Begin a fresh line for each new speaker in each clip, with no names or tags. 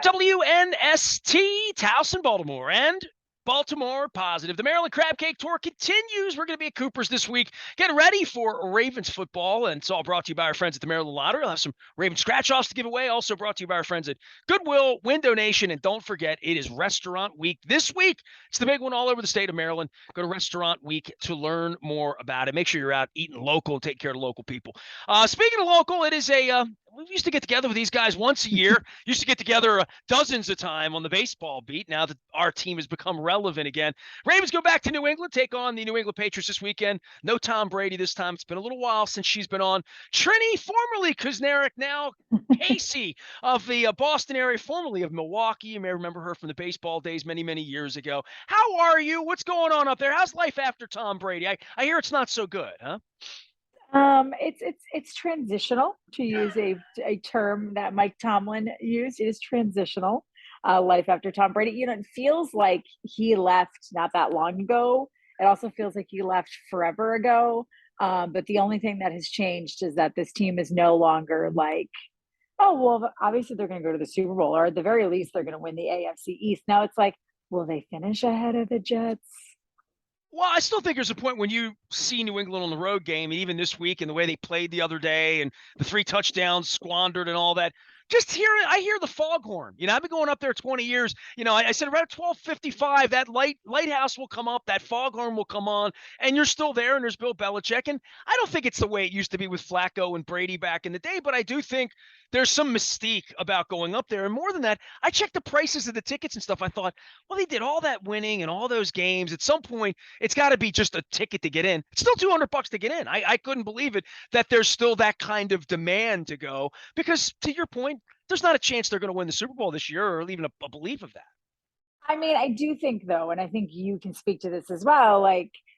WNST, Towson, Baltimore, and Baltimore Positive. The Maryland Crab Cake Tour continues. We're going to be at Cooper's this week, getting ready for Ravens football, and it's all brought to you by our friends at the Maryland Lottery. I'll have some Ravens scratch-offs to give away, also brought to you by our friends at Goodwill, Win Donation, and don't forget, it is Restaurant Week this week. It's the big one all over the state of Maryland. Go to Restaurant Week to learn more about it. Make sure you're out eating local and taking care of the local people. Speaking of local, it is we used to get together with these guys once a year. Used to get together dozens of time on the baseball beat. Now that our team has become relevant again, Ravens go back to New England, take on the New England Patriots this weekend. No Tom Brady this time. It's been a little while since she's been on. Trenni, formerly Kuznarek, now Casey of the Boston area, formerly of Milwaukee. You may remember her from the baseball days many, many years ago. How are you? What's going on up there? How's life after Tom Brady? I hear it's not so good, huh?
It's transitional, to use a term that Mike Tomlin used. It is transitional. Life after Tom Brady. It feels like he left not that long ago. It also feels like he left forever ago. But the only thing that has changed is that this team is no longer like, oh, well, obviously they're going to go to the Super Bowl, or at the very least, they're going to win the AFC East. Now it's like, will they finish ahead of the Jets?
Well, I still think there's a point when you see New England on the road game, and even this week and the way they played the other day and the 3 touchdowns squandered and all that. I hear the foghorn. I've been going up there 20 years. I said around 12:55, that lighthouse will come up, that foghorn will come on, and you're still there, and there's Bill Belichick. And I don't think it's the way it used to be with Flacco and Brady back in the day, but I do think there's some mystique about going up there. And more than that, I checked the prices of the tickets and stuff. I thought, well, they did all that winning and all those games. At some point, it's got to be just a ticket to get in. It's still $200 to get in. I couldn't believe it that there's still that kind of demand to go, because to your point, there's not a chance they're going to win the Super Bowl this year, or even a belief of that.
I mean, I do think though, and I think you can speak to this as well,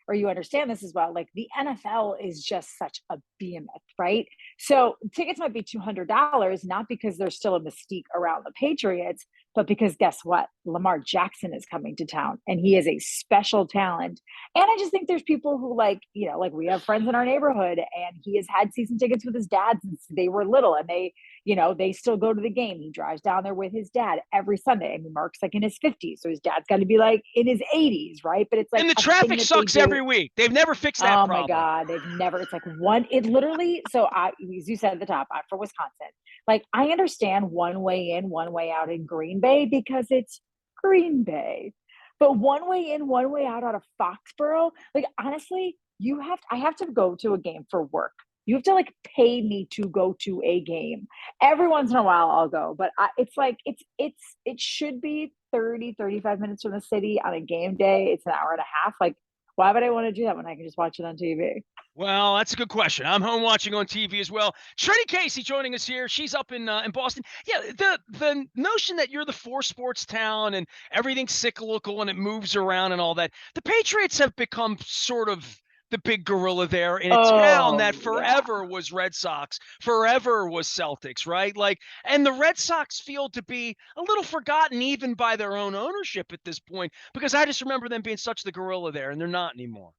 or you understand this as well, like the NFL is just such a behemoth, right? So tickets might be $200, not because there's still a mystique around the Patriots, but because guess what? Lamar Jackson is coming to town, and he is a special talent. And I just think there's people who like we have friends in our neighborhood, and he has had season tickets with his dad since they were little, and they still go to the game. He drives down there with his dad every Sunday. I mean, Mark's like in his 50s, so his dad's got to be like in his 80s, right? But it's like,
and the traffic sucks every week. They've never fixed that problem.
Oh my God, they've never. It's like it literally. So as you said at the top, I'm from Wisconsin. Like, I understand one way in, one way out in Green Bay because it's Green Bay, but one way in, one way out of Foxborough. Like, honestly, I have to go to a game for work. You have to like pay me to go to a game. Every once in a while I'll go, but it's like, it should be 35 minutes from the city on a game day. It's an hour and a half. Like, why would I want to do that when I can just watch it on TV?
Well, that's a good question. I'm home watching on TV as well. Trenni Casey joining us here. She's up in Boston. Yeah, the notion that you're the 4 sports town and everything's cyclical and it moves around and all that. The Patriots have become sort of the big gorilla there in a town that forever was Red Sox, forever was Celtics, right? Like, and the Red Sox feel to be a little forgotten even by their own ownership at this point, because I just remember them being such the gorilla there, and they're not anymore.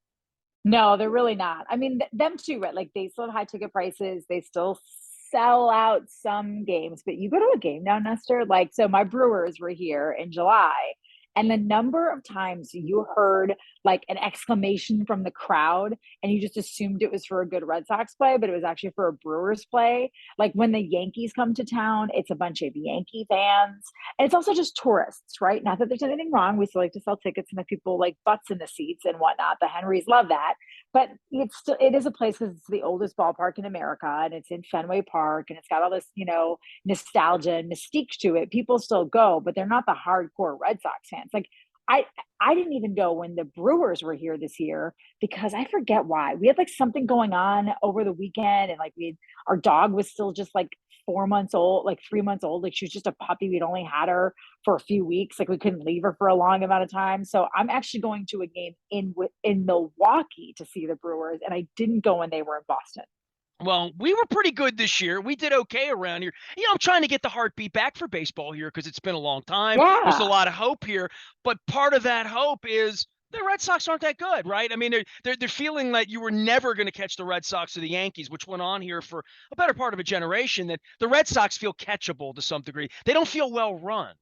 No, they're really not. I mean, them too, right? Like, they still have high ticket prices. They still sell out some games, but you go to a game now, Nestor. Like, so my Brewers were here in July, and the number of times you heard like an exclamation from the crowd, and you just assumed it was for a good Red Sox play, but it was actually for a Brewers play. Like, when the Yankees come to town, it's a bunch of Yankee fans. And it's also just tourists, right? Not that there's anything wrong. We still like to sell tickets and have people like butts in the seats and whatnot. The Henrys love that. But it is a place because it's the oldest ballpark in America, and it's in Fenway Park, and it's got all this, nostalgia and mystique to it. People still go, but they're not the hardcore Red Sox fans. Like, I didn't even go when the Brewers were here this year because I forget why. We had like something going on over the weekend, and like our dog was still just like 4 months old, like 3 months old. Like, she was just a puppy. We'd only had her for a few weeks. Like, we couldn't leave her for a long amount of time. So I'm actually going to a game in Milwaukee to see the Brewers, and I didn't go when they were in Boston.
Well, we were pretty good this year. We did okay around here. I'm trying to get the heartbeat back for baseball here because it's been a long time. There's a
Yeah.
lot of hope here, but part of that hope is The Red Sox aren't that good, right? I mean, they're feeling like you were never going to catch the Red Sox or the Yankees, which went on here for a better part of a generation. That the Red Sox feel catchable to some degree. They don't feel well run.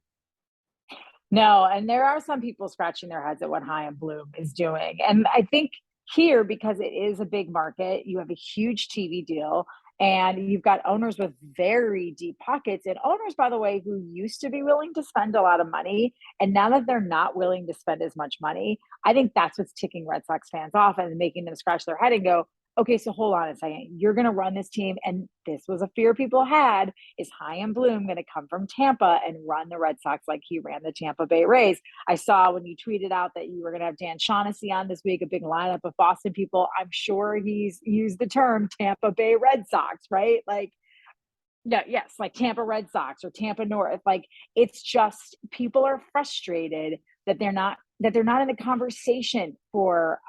No, and there are some people scratching their heads at what Chaim Bloom is doing. And I think here, because it is a big market, you have a huge TV deal, and you've got owners with very deep pockets, and owners, by the way, who used to be willing to spend a lot of money. And now that they're not willing to spend as much money, I think that's what's ticking Red Sox fans off and making them scratch their head and go, okay, so hold on a second. You're going to run this team. And this was a fear people had, is Chaim Bloom going to come from Tampa and run the Red Sox like he ran the Tampa Bay Rays? I saw when you tweeted out that you were going to have Dan Shaughnessy on this week, a big lineup of Boston people. I'm sure he's used the term Tampa Bay Red Sox, right? Like, yeah, yes, like Tampa Red Sox or Tampa North. Like, it's just people are frustrated that they're not in the conversation for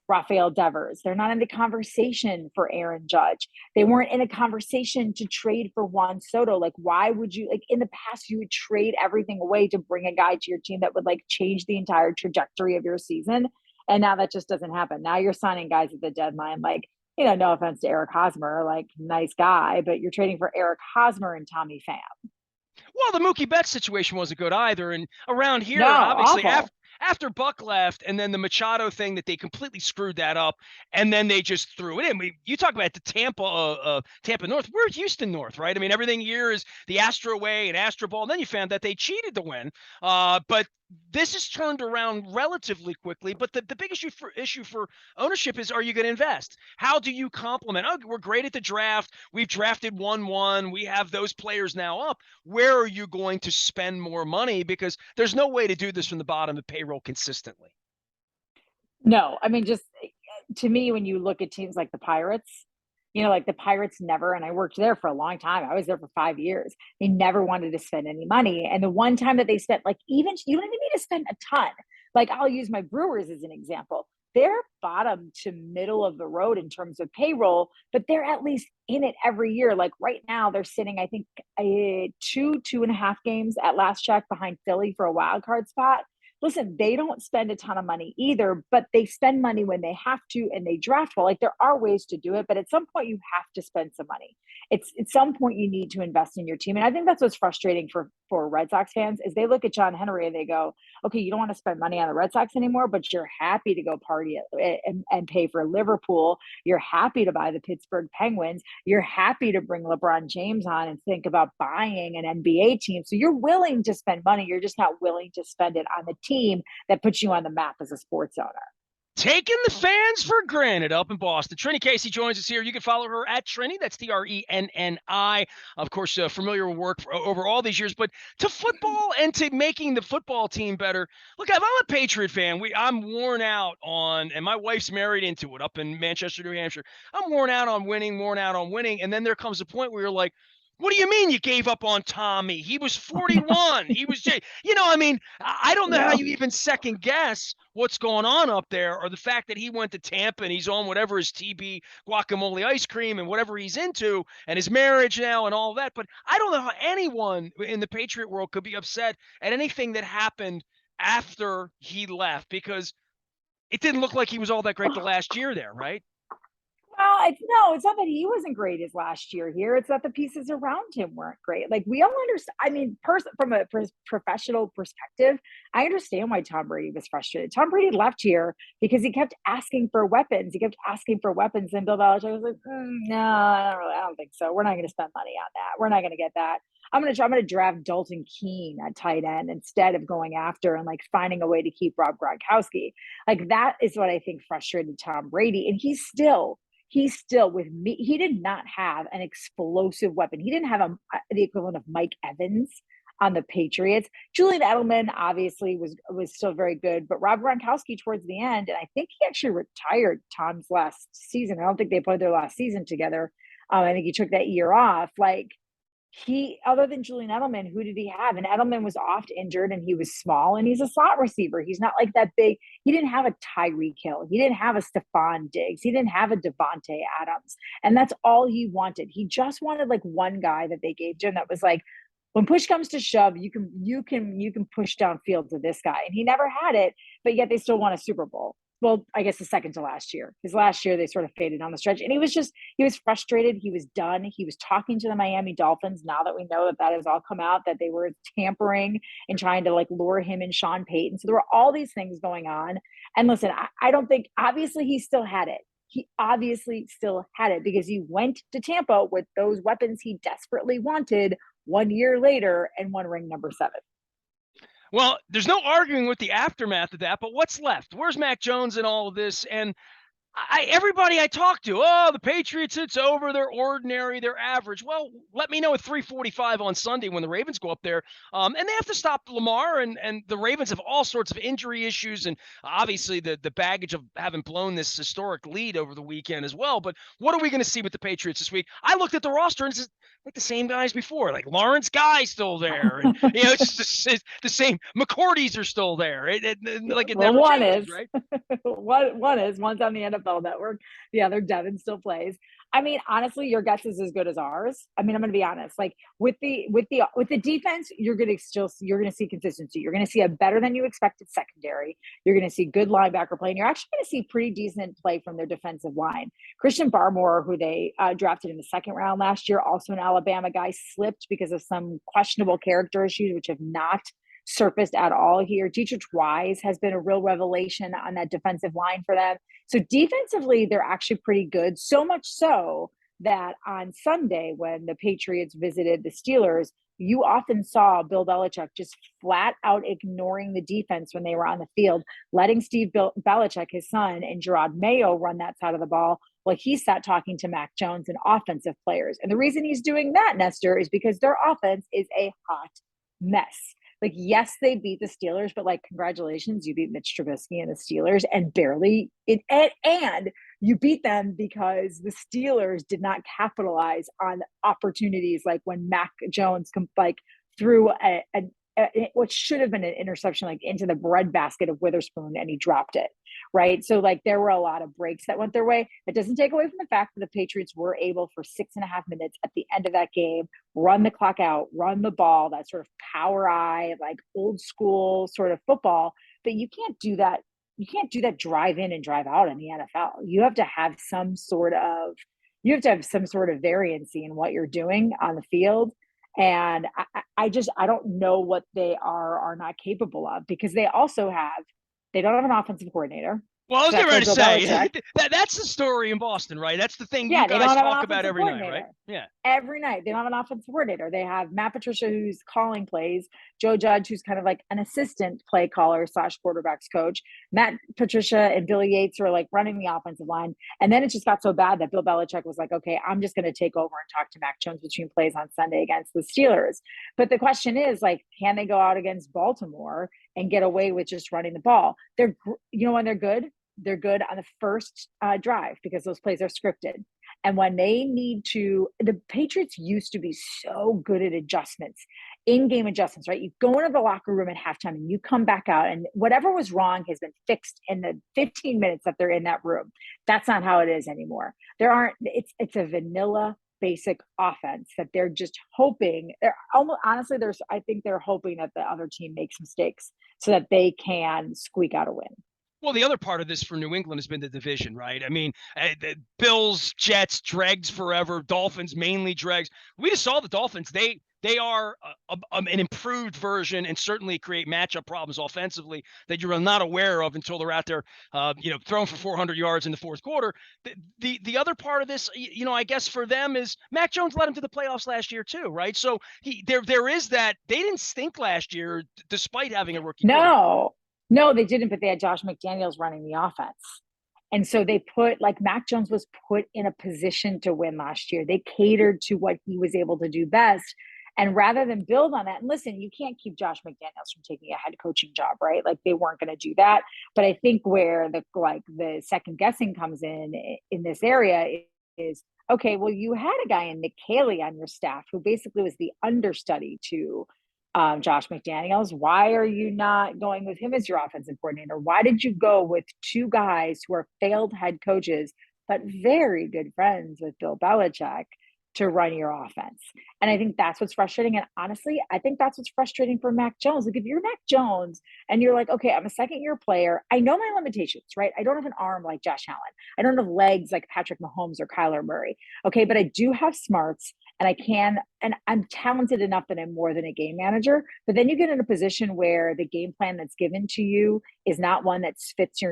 Rafael Devers. They're not in the conversation for Aaron Judge. They weren't in a conversation to trade for Juan Soto. Like, why would you, like, in the past, you would trade everything away to bring a guy to your team that would like change the entire trajectory of your season. And now that just doesn't happen. Now you're signing guys at the deadline, like, no offense to Eric Hosmer, like, nice guy, but you're trading for Eric Hosmer and Tommy Pham.
Well, the Mookie Betts situation wasn't good either. And around
No,
here, obviously,
awful.
after Buck left, and then the Machado thing that they completely screwed that up, and then they just threw it in. You talk about the Tampa North. We're Houston North, right? I mean, everything here is the Astro way and Astro Ball. And then you found that they cheated to win. But this is turned around relatively quickly. But the big issue for ownership is, are you going to invest? How do you complement? Oh, we're great at the draft. We've drafted 1-1. We have those players now up. Where are you going to spend more money? Because there's no way to do this from the bottom of payroll consistently.
No, I mean, just to me, when you look at teams like the Pirates, like the Pirates never, and I worked there for a long time. I was there for 5 years. They never wanted to spend any money. And the one time that they spent, like, even you don't even need to spend a ton. Like, I'll use my Brewers as an example. They're bottom to middle of the road in terms of payroll, but they're at least in it every year. Like right now, they're sitting, I think, 2.5 games at last check behind Philly for a wild card spot. Listen, they don't spend a ton of money either, but they spend money when they have to and they draft well. Like, there are ways to do it, but at some point you have to spend some money. It's at some point you need to invest in your team. And I think that's what's frustrating for Red Sox fans is they look at John Henry and they go, okay, you don't want to spend money on the Red Sox anymore, but you're happy to go party and pay for Liverpool. You're happy to buy the Pittsburgh Penguins. You're happy to bring LeBron James on and think about buying an NBA team. So you're willing to spend money. You're just not willing to spend it on the team that puts you on the map as a sports owner.
Taking the fans for granted up in Boston. Trenni Casey joins us here. You can follow her at Trenni. That's Trenni. Of course, familiar with work over all these years, but to football and to making the football team better. Look, I'm a Patriot fan. I'm worn out on, and my wife's married into it up in Manchester, New Hampshire. I'm worn out on winning. And then there comes a point where you're like, what do you mean you gave up on Tommy? He was 41. He was, I mean, I don't know how
Yeah.
you even second guess what's going on up there, or the fact that he went to Tampa and he's on whatever his TB guacamole ice cream and whatever he's into, and his marriage now and all that. But I don't know how anyone in the Patriot world could be upset at anything that happened after he left, because it didn't look like he was all that great the last year there, right?
Well, it's not that he wasn't great his last year here. It's that the pieces around him weren't great. Like, we all understand. I mean, from a professional perspective, I understand why Tom Brady was frustrated. Tom Brady left here because he kept asking for weapons. He kept asking for weapons, and Bill Belichick was like, "No, I don't think so. We're not going to spend money on that. We're not going to get that. I'm going to draft Dalton Keene at tight end instead of going after and like finding a way to keep Rob Gronkowski." Like, that is what I think frustrated Tom Brady, and he's still with me. He did not have an explosive weapon. He didn't have the equivalent of Mike Evans on the Patriots. Julian Edelman obviously was still very good, but Rob Gronkowski towards the end, and I think he actually retired Tom's last season. I don't think they played their last season together. I think he took that year off. Like, other than Julian Edelman, who did he have? And Edelman was oft injured and he was small and he's a slot receiver. He's not like that big. He didn't have a Tyreek Hill. He didn't have a Stephon Diggs. He didn't have a Devontae Adams. And that's all he wanted. He just wanted like one guy that they gave to him that was like when push comes to shove, you can push downfield to this guy. And he never had it, but yet they still won a Super Bowl. Well, I guess the second to last year. Because last year they sort of faded on the stretch. And he was frustrated. He was done. He was talking to the Miami Dolphins now that we know that has all come out, that they were tampering and trying to like lure him and Sean Payton. So there were all these things going on. And listen, I don't think, obviously he still had it. He obviously still had it because he went to Tampa with those weapons he desperately wanted 1 year later and won ring number 7.
Well, there's no arguing with the aftermath of that, but what's left? Where's Mac Jones in all of this? And everybody I talk to, oh, the Patriots, it's over. They're ordinary. They're average. Well, let me know at 3:45 on Sunday when the Ravens go up there, and they have to stop Lamar, and the Ravens have all sorts of injury issues, and obviously the baggage of having blown this historic lead over the weekend as well. But what are we going to see with the Patriots this week? I looked at the roster and it's like the same guys before, like Lawrence Guy's still there, and it's the same. McCourty's are still there. It never
One
changes,
is
right?
one's on the NFL Network. The other, Devin, still plays. I mean, honestly, your guess is as good as ours. I mean, I'm going to be honest. Like with the defense, you're going to see consistency. You're going to see a better than you expected secondary. You're going to see good linebacker play, and you're actually going to see pretty decent play from their defensive line. Christian Barmore, who they drafted in the second round last year, also an Alabama guy, slipped because of some questionable character issues, which have not surfaced at all here. Dietrich Wise has been a real revelation on that defensive line for them. So defensively, they're actually pretty good. So much so that on Sunday, when the Patriots visited the Steelers, you often saw Bill Belichick just flat out ignoring the defense when they were on the field, letting Steve Belichick, his son, and Gerard Mayo run that side of the ball while he sat talking to Mac Jones and offensive players. And the reason he's doing that, Nestor, is because their offense is a hot mess. Like, yes, they beat the Steelers, but like, congratulations, you beat Mitch Trubisky and the Steelers, and barely and you beat them because the Steelers did not capitalize on opportunities, like when Mac Jones threw what should have been an interception like into the breadbasket of Witherspoon, and he dropped it. Right. So like there were a lot of breaks that went their way. That doesn't take away from the fact that the Patriots were able for 6.5 minutes at the end of that game, run the clock out, run the ball, that sort of power eye, like old school sort of football. But you can't do that. You can't do that drive in and drive out in the NFL. You have to have some sort of variancy in what you're doing on the field. And I don't know what they are not capable of, because they don't have an offensive coordinator.
Well, I was getting ready to say that's the story in Boston, right? That's the thing you guys talk about every night, right?
Yeah. Every night. They don't have an offensive coordinator. They have Matt Patricia, who's calling plays, Joe Judge, who's kind of like an assistant play caller / quarterbacks coach. Matt Patricia and Billy Yates are like running the offensive line. And then it just got so bad that Bill Belichick was like, okay, I'm just going to take over and talk to Mac Jones between plays on Sunday against the Steelers. But the question is, like, can they go out against Baltimore and get away with just running the ball? When they're good? They're good on the first drive because those plays are scripted. And when they need to, the Patriots used to be so good at adjustments, in-game adjustments, right? You go into the locker room at halftime and you come back out and whatever was wrong has been fixed in the 15 minutes that they're in that room. That's not how it is anymore. It's a vanilla basic offense that they're just hoping. I think they're hoping that the other team makes mistakes so that they can squeak out a win.
Well, the other part of this for New England has been the division, right? I mean, the Bills, Jets, dregs forever. Dolphins, mainly dregs. We just saw the Dolphins. They are an improved version and certainly create matchup problems offensively that you're not aware of until they're out there, throwing for 400 yards in the fourth quarter. The other part of this, I guess for them is Mac Jones led them to the playoffs last year too, right? So there is that. They didn't stink last year despite having a rookie.
No, they didn't, but they had Josh McDaniels running the offense. And so Mac Jones was put in a position to win last year. They catered to what he was able to do best. And rather than build on that, and listen, you can't keep Josh McDaniels from taking a head coaching job, right? Like they weren't going to do that. But I think where the second guessing comes in this area is, okay, well, you had a guy in Nick Caley on your staff who basically was the understudy to Josh McDaniels. Why are you not going with him as your offensive coordinator? Why did you go with two guys who are failed head coaches, but very good friends with Bill Belichick to run your offense. And I think that's what's frustrating. And honestly, I think that's what's frustrating for Mac Jones. Like if you're Mac Jones and you're like, okay, I'm a second year player. I know my limitations, right? I don't have an arm like Josh Allen. I don't have legs like Patrick Mahomes or Kyler Murray. Okay, but I do have smarts and I'm talented enough that I'm more than a game manager. But then you get in a position where the game plan that's given to you is not one that fits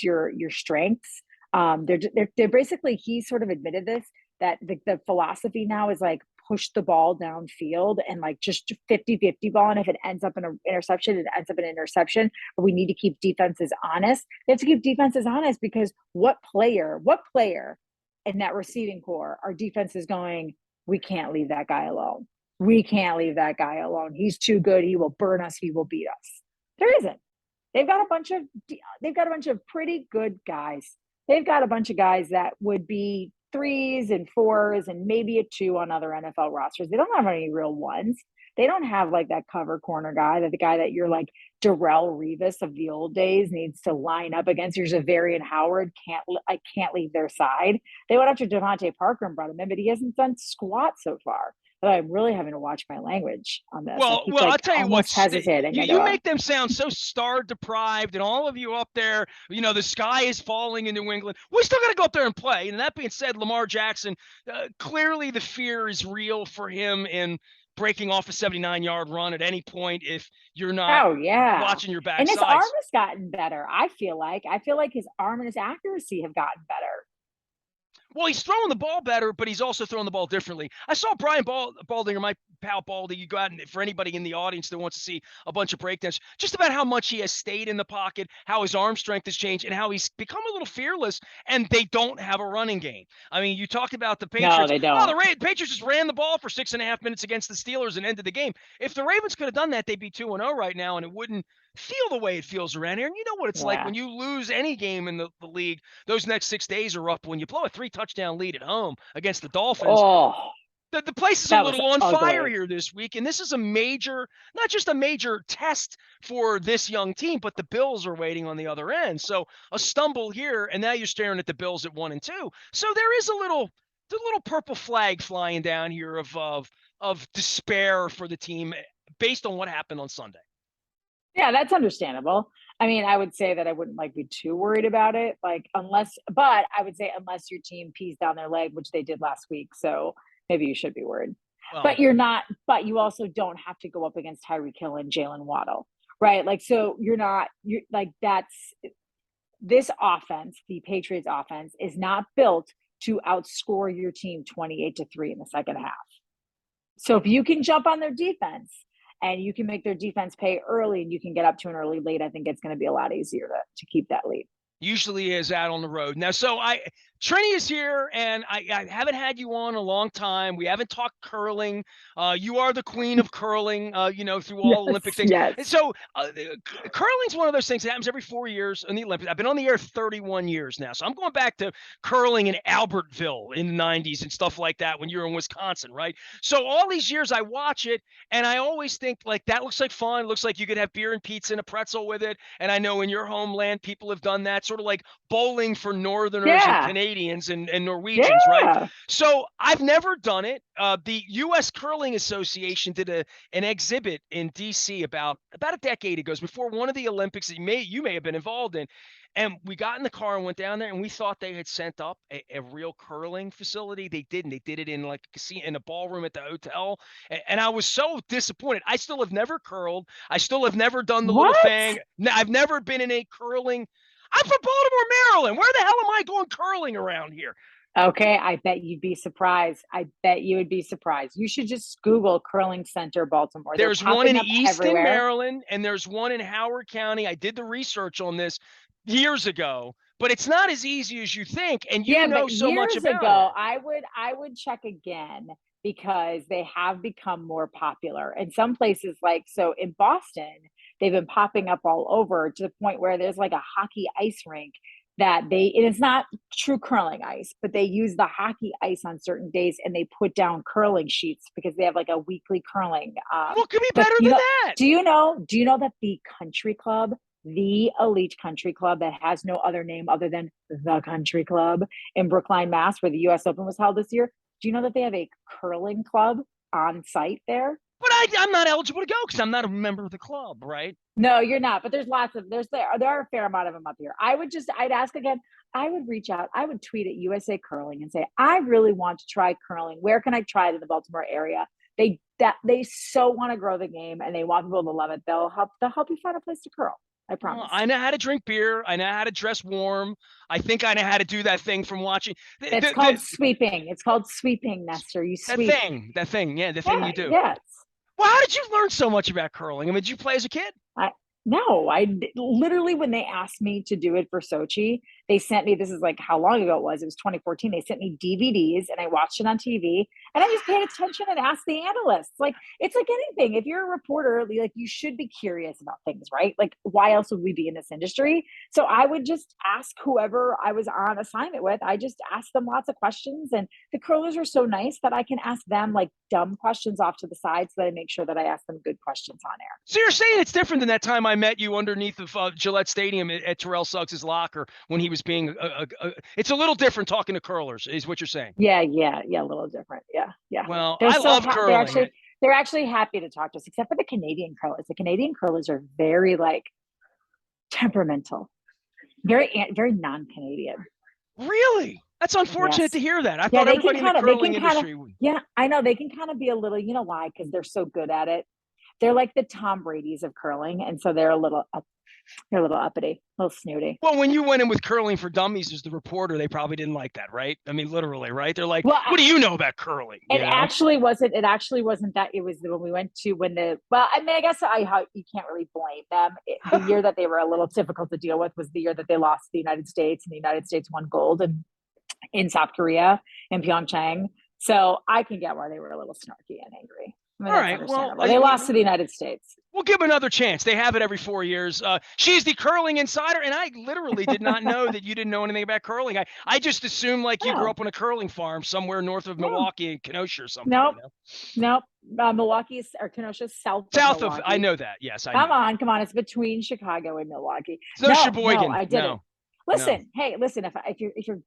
your strengths. They're basically, he sort of admitted this, that the philosophy now is like push the ball downfield and like just 50-50 ball. And if it ends up in an interception, it ends up in an interception. But we need to keep defenses honest. They have to keep defenses honest because what player in that receiving core, our defense is going, we can't leave that guy alone. We can't leave that guy alone. He's too good. He will burn us. He will beat us. There isn't. They've got a bunch of pretty good guys. They've got a bunch of guys that would be 3s and 4s and maybe a 2 on other NFL rosters. They don't have any real ones. They don't have like that cover corner guy, the guy that you're like Darrelle Revis of the old days needs to line up against. Your Javarian Howard can't leave their side. They went after Devontae Parker and brought him in, but he hasn't done squat so far. But I'm really having to watch my language on this.
Well, I'll tell you what, you make them sound so star deprived, and all of you up there, the sky is falling in New England. We still got to go up there and play. And that being said, Lamar Jackson, clearly the fear is real for him in breaking off a 79-yard run at any point if you're not watching your backside.
And his arm has gotten better. I feel like his arm and his accuracy have gotten better.
Well, he's throwing the ball better, but he's also throwing the ball differently. I saw Brian Baldinger, my pal Baldy, you go out, and for anybody in the audience that wants to see a bunch of breakdowns, just about how much he has stayed in the pocket, how his arm strength has changed, and how he's become a little fearless, and they don't have a running game. I mean, you talked about the Patriots.
No, they don't.
Oh, the Patriots just ran the ball for 6.5 minutes against the Steelers and ended the game. If the Ravens could have done that, they'd be 2-0 right now, and it wouldn't feel the way it feels around here. And you know what it's like when you lose any game in the league. Those next 6 days are rough. When you blow a 3-touchdown lead at home against the Dolphins, the place is a little on fire here this week. And this is not just a major test for this young team, but the Bills are waiting on the other end. So a stumble here, and now you're staring at the Bills at 1-2. So there is a little purple flag flying down here of despair for the team based on what happened on Sunday.
Yeah, that's understandable. I mean, I would say that I wouldn't be too worried about it, unless your team pees down their leg, which they did last week. So maybe you should be worried. Well, but you're not, but you also don't have to go up against Tyreek Hill and Jalen Waddle, right? This offense, the Patriots offense, is not built to outscore your team 28-3 in the second half. So if you can jump on their defense, and you can make their defense pay early and you can get up to an early lead, I think it's going to be a lot easier to keep that lead.
Usually is out on the road. Now, so Trenni is here, and I haven't had you on a long time. We haven't talked curling. You are the queen of curling, through all Olympic things.
Yes.
And so curling's one of those things that happens every 4 years in the Olympics. I've been on the air 31 years now. So I'm going back to curling in Albertville in the 90s and stuff like that when you were in Wisconsin, right? So all these years I watch it, and I always think, that looks like fun. It looks like you could have beer and pizza and a pretzel with it. And I know in your homeland, people have done that, sort of like bowling for Northerners and Canadians and Norwegians, right? So I've never done it. The U.S. Curling Association did an exhibit in D.C. about a decade ago, before one of the Olympics that you may have been involved in. And we got in the car and went down there, and we thought they had sent up a real curling facility. They didn't. They did it in a casino, in a ballroom at the hotel. And I was so disappointed. I still have never curled. I still have never done the little thing. I've never been in a curling. I'm from Baltimore, Maryland. Where the hell am I going curling around here?
Okay, I bet you'd be surprised. I bet you would be surprised. You should just Google Curling Center Baltimore.
There's one in Easton, Maryland, and there's one in Howard County. I did the research on this years ago, but it's not as easy as you think, and you know so much about it.
I would check again, because they have become more popular. And some places, in Boston, they've been popping up all over, to the point where there's a hockey ice rink and it's not true curling ice, but they use the hockey ice on certain days, and they put down curling sheets because they have a weekly curling.
What could be better than that?
Do you know that the country club, the elite country club that has no other name other than the country club in Brookline, Mass, where the U.S. Open was held this year, Do you know that they have a curling club on site there?
But I'm not eligible to go because I'm not a member of the club, right?
No, you're not. But there are a fair amount of them up here. I'd ask again. I would reach out. I would tweet at USA Curling and say, I really want to try curling. Where can I try it in the Baltimore area? They so want to grow the game and they want people to love it. They'll help you find a place to curl. I promise.
Well, I know how to drink beer. I know how to dress warm. I think I know how to do that thing from watching.
It's called sweeping. It's called sweeping, Nestor. You sweep.
That thing. Yeah, the thing you do.
Yes.
Well, how did you learn so much about curling? I mean, did you play as a kid?
No, I literally, when they asked me to do it for Sochi, they sent me, this is like how long ago it was 2014. They sent me DVDs and I watched it on TV and I just paid attention and asked the analysts. Like, it's like anything. If you're a reporter, like you should be curious about things, right? Like, why else would we be in this industry? So I would just ask whoever I was on assignment with. I just asked them lots of questions, and the curlers are so nice that I can ask them like dumb questions off to the side so that I make sure that I ask them good questions on air.
So you're saying it's different than that time I met you underneath of Gillette Stadium at Terrell Suggs' locker when he was being it's a little different talking to curlers, is what you're saying.
Yeah, a little different. Yeah.
Well, I love curling.
They're actually happy to talk to us, except for the Canadian curlers. The Canadian curlers are very like temperamental, very non-Canadian.
Really? That's unfortunate to hear that. I thought
they
everybody in the curling industry would.
Yeah, I know. They can kind of be a little, you know why? Because they're so good at it. They're like the Tom Bradys of curling, and so they're a little uppity, a little snooty.
Well, when you went in with Curling for Dummies as the reporter, they probably didn't like that, right? I mean, literally, right? They're like, "What do you know about curling?"
It actually wasn't that. It was when we went to I mean, I guess you can't really blame them. The year that they were a little difficult to deal with was the year that they lost to the United States, and the United States won gold in South Korea in Pyeongchang. So I can get why they were a little snarky and angry. I mean,
all right. Well,
they lost to the United States.
We'll give them another chance. They have it every 4 years. She's the curling insider, and I literally did not know that you didn't know anything about curling. I just assumed like you grew up on a curling farm somewhere north of Milwaukee, Kenosha or something.
Nope. Milwaukee or Kenosha, south of
I know that. Yes, I
know. Come on. It's between Chicago and Milwaukee.
No, Sheboygan.
I didn't. Listen, if you're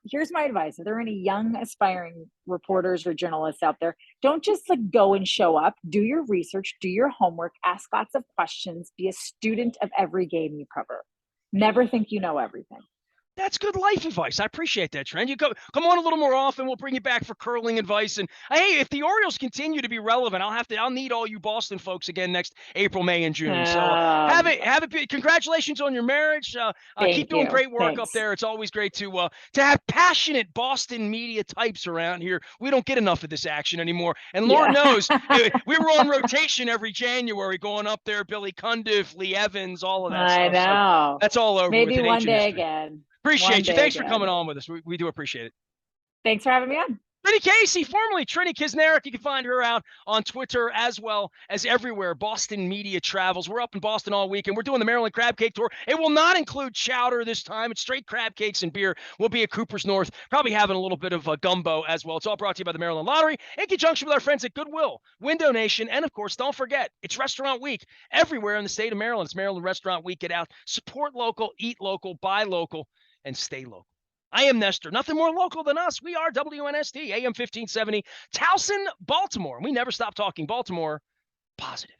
here's my advice. If there are any young aspiring reporters or journalists out there, don't just like go and show up. Do your research, do your homework, ask lots of questions, be a student of every game you cover. Never think you know everything.
That's good life advice. I appreciate that, Trent. You come on a little more often. We'll bring you back for curling advice. And hey, if the Orioles continue to be relevant, I'll need all you Boston folks again next April, May, and June. So have it. Congratulations on your marriage. Keep doing great work up there. It's always great to have passionate Boston media types around here. We don't get enough of this action anymore. And Lord knows we were on rotation every January, going up there. Billy Cundiff, Lee Evans, all of that stuff.
I know.
So that's all over.
Maybe
with
one day again.
Appreciate you. Thanks for coming on with us. We do appreciate it.
Thanks for having me on.
Trenni Casey, formerly Trenni Kisnarek. You can find her out on Twitter as well as everywhere Boston Media travels. We're up in Boston all week, and we're doing the Maryland Crab Cake Tour. It will not include chowder this time. It's straight crab cakes and beer. We'll be at Cooper's North, probably having a little bit of a gumbo as well. It's all brought to you by the Maryland Lottery in conjunction with our friends at Goodwill, Window Nation, and, of course, don't forget, it's Restaurant Week everywhere in the state of Maryland. It's Maryland Restaurant Week. Get out, support local, eat local, buy local, and stay local. I am Nestor. Nothing more local than us. We are WNST, AM 1570, Towson, Baltimore. We never stop talking Baltimore positive.